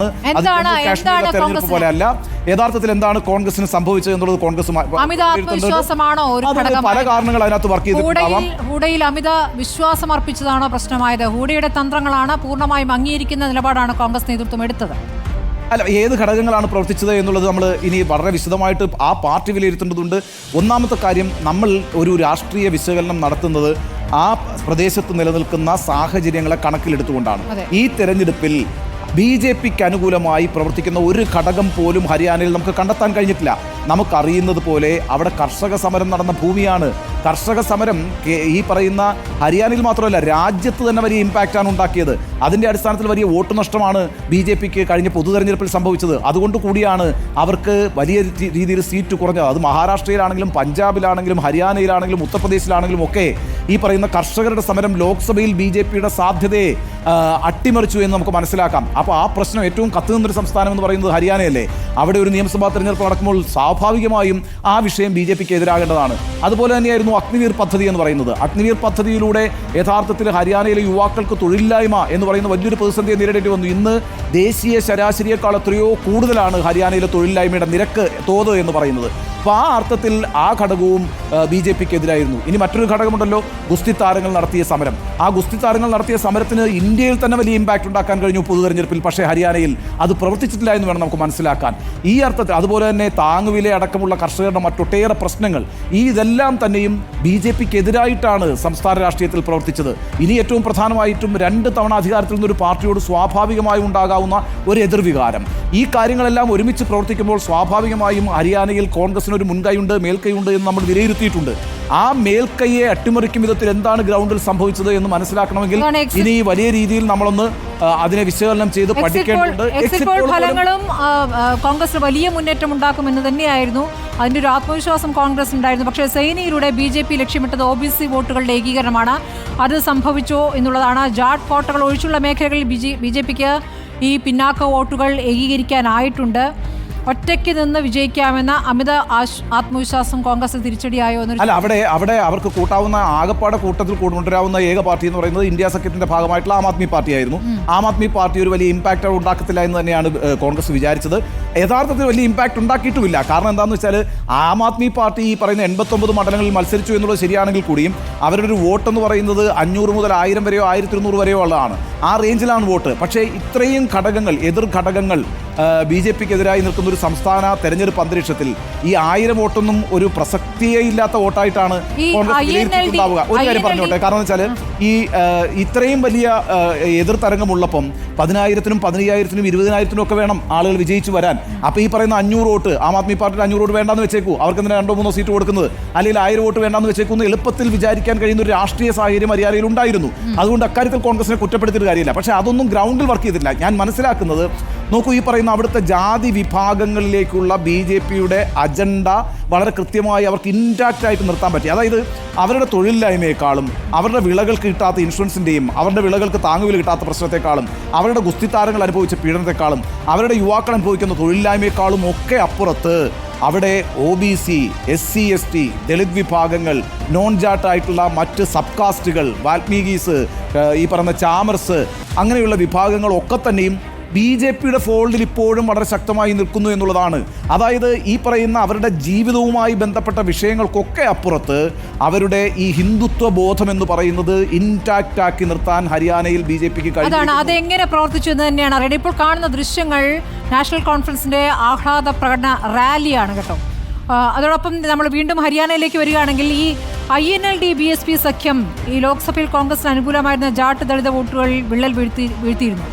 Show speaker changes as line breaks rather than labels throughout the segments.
തെരഞ്ഞെടുപ്പ് പോലെയല്ല. യഥാർത്ഥത്തിൽ എന്താണ് കോൺഗ്രസിന് സംഭവിച്ചത് എന്നുള്ളത് കോൺഗ്രസ് പല കാരണങ്ങൾ അതിനകത്ത് വർക്ക് ചെയ്തിട്ടുണ്ടാവാം.
ഹൂഡയിൽ അമിത വിശ്വാസം അർപ്പിച്ചതാണോ പ്രശ്നമായത്? ഹൂഡയുടെ തന്ത്രങ്ങളാണ് പൂർണ്ണമായും അംഗീകരിക്കുന്ന നിലപാടാണ് കോൺഗ്രസ് നേതൃത്വം എടുത്തത്.
അല്ല, ഏത് ഘടകങ്ങളാണ് പ്രവർത്തിച്ചത് എന്നുള്ളത് നമ്മൾ ഇനി വളരെ വിശദമായിട്ട് ആ പാർട്ടി വിലയിരുത്തേണ്ടതുണ്ട്. ഒന്നാമത്തെ കാര്യം, നമ്മൾ ഒരു രാഷ്ട്രീയ വിശകലനം നടത്തുന്നത് ആ പ്രദേശത്ത് നിലനിൽക്കുന്ന സാഹചര്യങ്ങളെ കണക്കിലെടുത്തുകൊണ്ടാണ്. ഈ തെരഞ്ഞെടുപ്പിൽ BJPക്ക് അനുകൂലമായി പ്രവർത്തിക്കുന്ന ഒരു ഘടകം പോലും ഹരിയാനയിൽ നമുക്ക് കണ്ടെത്താൻ കഴിഞ്ഞിട്ടില്ല. നമുക്കറിയുന്നത് പോലെ അവിടെ കർഷക സമരം നടന്ന ഭൂമിയാണ്. കർഷക സമരം ഈ പറയുന്ന ഹരിയാനയിൽ മാത്രമല്ല, രാജ്യത്ത് തന്നെ വലിയ ഇമ്പാക്റ്റാണ് ഉണ്ടാക്കിയത്. അതിൻ്റെ അടിസ്ഥാനത്തിൽ വലിയ വോട്ട് നഷ്ടമാണ് BJPക്ക് കഴിഞ്ഞ പൊതു തെരഞ്ഞെടുപ്പിൽ സംഭവിച്ചത്. അതുകൊണ്ട് കൂടിയാണ് അവർക്ക് വലിയ രീതിയിൽ സീറ്റ് കുറഞ്ഞത്. അത് മഹാരാഷ്ട്രയിലാണെങ്കിലും പഞ്ചാബിലാണെങ്കിലും ഹരിയാനയിലാണെങ്കിലും ഉത്തർപ്രദേശിലാണെങ്കിലും ഒക്കെ ഈ പറയുന്ന കർഷകരുടെ സമരം ലോക്സഭയിൽ BJPയുടെ സാധ്യതയെ അട്ടിമറിച്ചു എന്ന് നമുക്ക് മനസ്സിലാക്കാം. അപ്പോൾ ആ പ്രശ്നം ഏറ്റവും കത്തുനിന്നൊരു സംസ്ഥാനം എന്ന് പറയുന്നത് ഹരിയാനയല്ലേ. അവിടെ ഒരു നിയമസഭാ തെരഞ്ഞെടുപ്പ് നടക്കുമ്പോൾ സ്വാഭാവികമായും ആ വിഷയം BJPക്ക് എതിരാകേണ്ടതാണ്. അതുപോലെ തന്നെയായിരുന്നു അഗ്നിവീർ പദ്ധതി എന്ന് പറയുന്നത്. അഗ്നിവീർ പദ്ധതിയിലൂടെ യഥാർത്ഥത്തിൽ ഹരിയാനയിലെ യുവാക്കൾക്ക് തൊഴിലില്ലായ്മ എന്ന് പറയുന്ന വലിയൊരു പ്രതിസന്ധിയെ നേരിടേണ്ടി വന്നു. ഇന്ന് ദേശീയ ശരാശരിയേക്കാൾ എത്രയോ കൂടുതലാണ് ഹരിയാനയിലെ തൊഴിലില്ലായ്മയുടെ നിരക്ക് തോത് എന്ന് പറയുന്നത്. അപ്പോൾ ആ അർത്ഥത്തിൽ ആ ഘടകവും BJPക്ക് എതിരായിരുന്നു. ഇനി മറ്റൊരു ഘടകമുണ്ടല്ലോ, ഗുസ്തി താരങ്ങൾ നടത്തിയ സമരം. ആ ഗുസ്തി താരങ്ങൾ നടത്തിയ സമരത്തിന് ഇന്ത്യയിൽ തന്നെ വലിയ ഇമ്പാക്റ്റ് ഉണ്ടാക്കാൻ കഴിഞ്ഞു പൊതു തെരഞ്ഞെടുപ്പിൽ. പക്ഷേ ഹരിയാനയിൽ അത് പ്രവർത്തിച്ചിട്ടില്ല എന്ന് വേണം നമുക്ക് മനസ്സിലാക്കാൻ. ഈ അർത്ഥത്തിൽ അതുപോലെ തന്നെ താങ്ങുവില അടക്കമുള്ള കർഷകരുടെ മറ്റൊട്ടേറെ പ്രശ്നങ്ങൾ, ഇതെല്ലാം തന്നെയും BJPക്ക് എതിരായിട്ടാണ് സംസ്ഥാന രാഷ്ട്രീയത്തിൽ പ്രവർത്തിച്ചത്. ഇനി ഏറ്റവും പ്രധാനമായിട്ടും 2 തവണ അധികാരത്തിൽ നിന്നൊരു പാർട്ടിയോട് സ്വാഭാവികമായും ഉണ്ടാകാവുന്ന ഒരു എതിർവികാരം. ഈ കാര്യങ്ങളെല്ലാം ഒരുമിച്ച് പ്രവർത്തിക്കുമ്പോൾ സ്വാഭാവികമായും ഹരിയാനയിൽ കോൺഗ്രസിനൊരു മുൻകൈയുണ്ട്, മേൽക്കൈയുണ്ട് എന്ന് നമ്മൾ വിലയിരുത്തിയിട്ടുണ്ട്. ആ മേൽക്കൈയെ അട്ടിമറിക്കും വിധത്തിൽ എന്താണ് ഗ്രൗണ്ടിൽ സംഭവിച്ചത് എന്ന് മനസ്സിലാക്കണമെങ്കിൽ ഇനി വലിയ രീതിയിൽ നമ്മളൊന്ന് അതിനെ വിശകലനം ചെയ്ത് പഠിക്കേണ്ടതുണ്ട്.
എക്സിറ്റ് പോൾ ഫലങ്ങളും കോൺഗ്രസ് വലിയ മുന്നേറ്റം ഉണ്ടാക്കുമെന്ന് തന്നെയായിരുന്നു. അതിൻ്റെ ഒരു ആത്മവിശ്വാസം കോൺഗ്രസ് ഉണ്ടായിരുന്നു. പക്ഷേ സൈനിയിലൂടെ BJP ലക്ഷ്യമിട്ടത് OBC വോട്ടുകളുടെ ഏകീകരണമാണ്. അത് സംഭവിച്ചോ എന്നുള്ളതാണ്. ജാട്ട് കോട്ടകൾ ഒഴിച്ചുള്ള മേഖലകളിൽ BJPക്ക് ഈ പിന്നാക്ക വോട്ടുകൾ ഏകീകരിക്കാനായിട്ടുണ്ട്. ഒറ്റയ്ക്ക് നിന്ന് വിജയിക്കാമെന്ന അമിത ആത്മവിശ്വാസം കോൺഗ്രസ് തിരിച്ചടിയായോ?
അല്ല, അവിടെ അവർക്ക് കൂട്ടാവുന്ന ആകപ്പാടെ കൂട്ടത്തിൽ കൊണ്ടുവരാവുന്ന ഏക പാർട്ടി എന്ന് പറയുന്നത് ഇന്ത്യ സഖ്യത്തിന്റെ ഭാഗമായിട്ടുള്ള ആം ആദ്മി പാർട്ടിയായിരുന്നു. ആം ആദ്മി പാർട്ടി ഒരു വലിയ ഇമ്പാക്റ്റ് ഉണ്ടാക്കത്തില്ല എന്ന് തന്നെയാണ് കോൺഗ്രസ് വിചാരിച്ചത്. യഥാർത്ഥത്തിൽ വലിയ ഇമ്പാക്റ്റ് ഉണ്ടാക്കിയിട്ടുമില്ല. കാരണം എന്താണെന്ന് വെച്ചാൽ ആം ആദ്മി പാർട്ടി ഈ പറയുന്ന 89 മണ്ഡലങ്ങളിൽ മത്സരിച്ചു എന്നുള്ളത് ശരിയാണെങ്കിൽ കൂടിയും അവരുടെ ഒരു വോട്ട് എന്ന് പറയുന്നത് 500 മുതൽ 1000 വരെയോ 1200 വരെയോ ഉള്ളതാണ്. ആ റേഞ്ചിലാണ് വോട്ട്. പക്ഷേ ഇത്രയും ഘടകങ്ങൾ, എതിർ ഘടകങ്ങൾ BJPക്കെതിരായി നിൽക്കുന്ന ഒരു സംസ്ഥാന തെരഞ്ഞെടുപ്പ് അന്തരീക്ഷത്തിൽ ഈ 1000 വോട്ടൊന്നും ഒരു പ്രസക്തിയേ ഇല്ലാത്ത വോട്ടായിട്ടാണ് കോൺഗ്രസ് വിലയിരുത്തിയിട്ടുണ്ടാവുക. ഒരു കാര്യം പറഞ്ഞോട്ടെ, കാരണം വെച്ചാൽ ഈ ഇത്രയും വലിയ എതിർ തരംഗമുള്ളപ്പം 10,000-നും 15,000-നും 20,000-നും ഒക്കെ വേണം ആളുകൾ വിജയിച്ചു വരാൻ. അപ്പോൾ ഈ പറയുന്ന 500 വോട്ട് ആം ആദ്മി പാർട്ടിയുടെ 500 വോട്ട് വേണ്ടാന്ന് വെച്ചേക്കൂ, അവർക്ക് എന്തിനാ 2-3 സീറ്റ് കൊടുക്കുന്നത്, അല്ലെങ്കിൽ 1000 വോട്ട് വേണ്ടാന്ന് വെച്ചേക്കുന്നു എളുപ്പത്തിൽ വിചാരിക്കാൻ കഴിയുന്ന ഒരു രാഷ്ട്രീയ സാഹചര്യം ഹരിയാനയിൽ ഉണ്ടായിരുന്നു. അതുകൊണ്ട് അക്കാര്യത്തിൽ കോൺഗ്രസിനെ കുറ്റപ്പെടുത്തിയിട്ട് കാര്യമില്ല. പക്ഷേ അതൊന്നും ഗ്രൗണ്ടിൽ വർക്ക് ചെയ്തിട്ടില്ല. ഞാൻ മനസ്സിലാക്കുന്നത്, നോക്കൂ, ഈ പറയുന്ന അവിടുത്തെ ജാതി വിഭാഗങ്ങളിലേക്കുള്ള BJPയുടെ അജണ്ട വളരെ കൃത്യമായി അവർക്ക് ഇൻടാക്റ്റ് ആയിട്ട് നിർത്താൻ പറ്റി. അതായത് അവരുടെ തൊഴിലില്ലായ്മയെക്കാളും അവരുടെ വിളകൾക്ക് കിട്ടാത്ത ഇൻഷുറൻസിൻ്റെയും അവരുടെ വിളകൾക്ക് താങ്ങുവില കിട്ടാത്ത പ്രശ്നത്തെക്കാളും അവരുടെ ഗുസ്തി താരങ്ങൾ അനുഭവിച്ച പീഡനത്തെക്കാളും അവരുടെ യുവാക്കൾ അനുഭവിക്കുന്ന തൊഴിലില്ലായ്മയെക്കാളും ഒക്കെ അപ്പുറത്ത് അവിടെ OBC, SC, ST, ദളിത് വിഭാഗങ്ങൾ, നോൺ ജാട്ടായിട്ടുള്ള മറ്റ് സബ് കാസ്റ്റുകൾ, വാൽമീകീസ്, ഈ പറയുന്ന ചാമർസ്, അങ്ങനെയുള്ള വിഭാഗങ്ങളൊക്കെ തന്നെയും BJPയുടെ ഫോൾഡിൽ ഇപ്പോഴും വളരെ ശക്തമായി നിൽക്കുന്നു എന്നുള്ളതാണ്. അതായത് ഈ പറയുന്ന അവരുടെ ജീവിതവുമായി ബന്ധപ്പെട്ട വിഷയങ്ങൾക്കൊക്കെ അപ്പുറത്ത് അവരുടെ ഈ ഹിന്ദുത്വ ബോധം എന്ന് പറയുന്നത് ഇൻടാക്റ്റ് ആക്കി നിർത്താൻ ഹരിയാനയിൽ BJPക്ക് കഴിഞ്ഞു.
അതെങ്ങനെ പ്രവർത്തിച്ചു എന്ന് തന്നെയാണ് അറിയേണ്ടത്. ഇപ്പോൾ കാണുന്ന ദൃശ്യങ്ങൾ നാഷണൽ കോൺഫറൻസിന്റെ ആഹ്ലാദ പ്രകടന റാലിയാണ് കേട്ടോ. അതോടൊപ്പം നമ്മൾ വീണ്ടും ഹരിയാനയിലേക്ക് വരികയാണെങ്കിൽ ഈ INLD BSP സഖ്യം ഈ ലോക്സഭയിൽ കോൺഗ്രസിന് അനുകൂലമായിരുന്ന ജാട്ട് ദളിത വോട്ടുകൾ വിള്ളൽ വീഴ്ത്തിയിരുന്നു.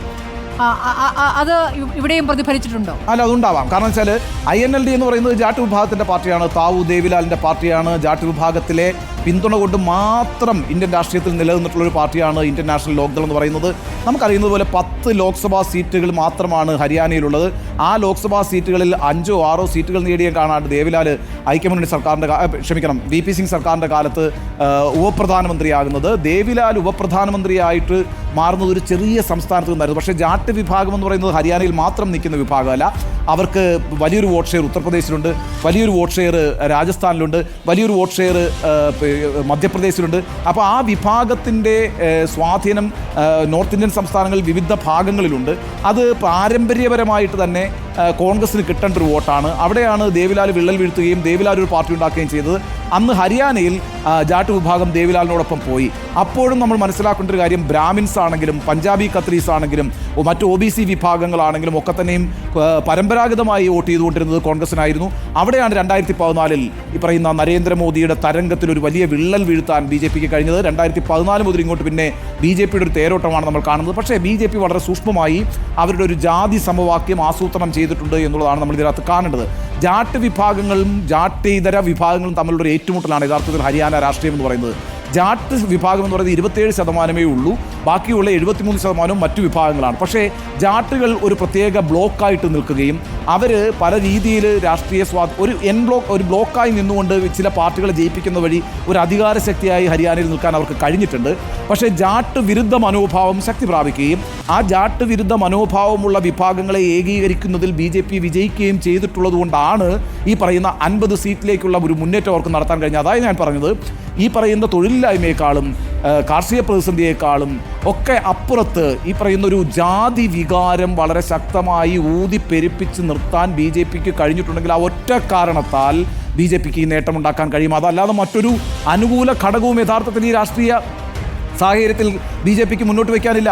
അത് ഇവിടെയും പ്രതിഫലിച്ചിട്ടുണ്ടോ?
അല്ല, അതുണ്ടാവാം. കാരണം വെച്ചാൽ INLD എന്ന് പറയുന്നത് ജാട്ട് വിഭാഗത്തിൻ്റെ പാർട്ടിയാണ്. താവു ദേവിലാലിൻ്റെ പാർട്ടിയാണ്. ജാട്ട് വിഭാഗത്തിലെ പിന്തുണ കൊണ്ട് മാത്രം ഇന്ത്യൻ രാഷ്ട്രീയത്തിൽ നിലനിന്നിട്ടുള്ളൊരു പാർട്ടിയാണ് ഇന്ത്യൻ നാഷണൽ ലോക്ദൾ എന്ന് പറയുന്നത്. നമുക്കറിയുന്നത് പോലെ 10 ലോക്സഭാ സീറ്റുകൾ മാത്രമാണ് ഹരിയാനയിലുള്ളത്. ആ ലോക്സഭാ സീറ്റുകളിൽ 5 or 6 സീറ്റുകൾ നേടിയ കാണാണ്ട് ദേവിലാൽ ഐക്യമുന്നണി സർക്കാരിൻ്റെ VP സിംഗ് സർക്കാരിൻ്റെ കാലത്ത് ഉപപ്രധാനമന്ത്രിയാകുന്നത്. ദേവിലാൽ ഉപപ്രധാനമന്ത്രിയായിട്ട് മാറുന്നത് ഒരു ചെറിയ സംസ്ഥാനത്ത് നിന്നായിരുന്നു. പക്ഷേ ജാട്ട് വിഭാഗം എന്ന് പറയുന്നത് ഹരിയാനയിൽ മാത്രം നിൽക്കുന്ന വിഭാഗമല്ല. അവർക്ക് വലിയൊരു വോട്ട് ഷെയർ ഉത്തർപ്രദേശിലുണ്ട്, വലിയൊരു വോട്ട് ഷെയർ രാജസ്ഥാനിലുണ്ട്, വലിയൊരു വോട്ട് ഷെയർ മധ്യപ്രദേശിലുണ്ട്. അപ്പോൾ ആ വിഭാഗത്തിൻ്റെ സ്വാധീനം നോർത്ത് ഇന്ത്യൻ സംസ്ഥാനങ്ങളിൽ വിവിധ ഭാഗങ്ങളിലുണ്ട്. അത് പാരമ്പര്യപരമായിട്ട് തന്നെ കോൺഗ്രസിന് കിട്ടേണ്ട ഒരു വോട്ടാണ്. അവിടെയാണ് ദേവിലാൽ വിള്ളൽ വീഴ്ത്തുകയും ദേവിലാൽ ഒരു പാർട്ടി ഉണ്ടാക്കുകയും ചെയ്തത്. അന്ന് ഹരിയാനയിൽ ജാട്ട് വിഭാഗം ദേവിലാലിനോടൊപ്പം പോയി. അപ്പോഴും നമ്മൾ മനസ്സിലാക്കേണ്ട ഒരു കാര്യം, ബ്രാഹ്മിൻസ് ആണെങ്കിലും പഞ്ചാബി ഖത്രീസ് ആണെങ്കിലും മറ്റ് OBC വിഭാഗങ്ങളാണെങ്കിലും ഒക്കെ തന്നെയും പരമ്പരാഗതമായി വോട്ട് ചെയ്തുകൊണ്ടിരുന്നത് കോൺഗ്രസിനായിരുന്നു. അവിടെയാണ് 2014 ഈ പറയുന്ന നരേന്ദ്രമോദിയുടെ തരംഗത്തിൽ ഒരു വലിയ വിള്ളൽ വീഴ്ത്താൻ BJPക്ക് കഴിഞ്ഞത്. 2014 മുതൽ ഇങ്ങോട്ട് പിന്നെ BJPയുടെ ഒരു തേരോട്ടമാണ് നമ്മൾ കാണുന്നത്. പക്ഷേ BJP വളരെ സൂക്ഷ്മമായി അവരുടെ ഒരു ജാതി സമവാക്യം ആസൂത്രണം ചെയ്തിട്ടുണ്ട് എന്നുള്ളതാണ് നമ്മൾ ഇതിനകത്ത് കാണേണ്ടത്. ജാട്ട് വിഭാഗങ്ങളും ജാട്ടേതര വിഭാഗങ്ങളും തമ്മിലുള്ള ഒരു ഏറ്റുമുട്ടലാണ് യഥാർത്ഥത്തിൽ ഹരിയാന രാഷ്ട്രീയം എന്ന് പറയുന്നത്. ജാട്ട് വിഭാഗം എന്ന് പറയുന്നത് 27% ഉള്ളൂ, ബാക്കിയുള്ള 73% മറ്റു വിഭാഗങ്ങളാണ്. പക്ഷേ ജാട്ടുകൾ ഒരു പ്രത്യേക ബ്ലോക്കായിട്ട് നിൽക്കുകയും അവർ പല രീതിയിൽ രാഷ്ട്രീയ ഒരു ബ്ലോക്കായി നിന്നുകൊണ്ട് ചില പാർട്ടികളെ ജയിപ്പിക്കുന്ന വഴി ഒരു അധികാര ശക്തിയായി ഹരിയാനയിൽ നിൽക്കാൻ അവർക്ക് കഴിഞ്ഞിട്ടുണ്ട്. പക്ഷേ ജാട്ട് വിരുദ്ധ മനോഭാവം ശക്തി പ്രാപിക്കുകയും ആ ജാട്ട് വിരുദ്ധ മനോഭാവമുള്ള വിഭാഗങ്ങളെ ഏകീകരിക്കുന്നതിൽ BJP വിജയിക്കുകയും ചെയ്തിട്ടുള്ളത് കൊണ്ടാണ് ഈ പറയുന്ന 50 സീറ്റിലേക്കുള്ള ഒരു മുന്നേറ്റം അവർക്ക് നടത്താൻ കഴിഞ്ഞത്. അതായത് ഞാൻ പറഞ്ഞത്, ഈ പറയുന്ന തൊഴിലില്ലായ്മയെക്കാളും കാർഷിക പ്രതിസന്ധിയേക്കാളും ഒക്കെ അപ്പുറത്ത് ഈ പറയുന്ന ഒരു ജാതി വികാരം വളരെ ശക്തമായി ഊതിപ്പെരുപ്പിച്ച് നിർത്താൻ BJPക്ക് കഴിഞ്ഞിട്ടുണ്ടെങ്കിൽ ആ ഒറ്റ കാരണത്താൽ BJPക്ക് ഈ നേട്ടമുണ്ടാക്കാൻ കഴിയും. അതല്ലാതെ മറ്റൊരു അനുകൂല ഘടകവും യഥാർത്ഥത്തിൽ ഈ രാഷ്ട്രീയ സാഹചര്യത്തിൽ BJPക്ക് മുന്നോട്ട് വയ്ക്കാനില്ല.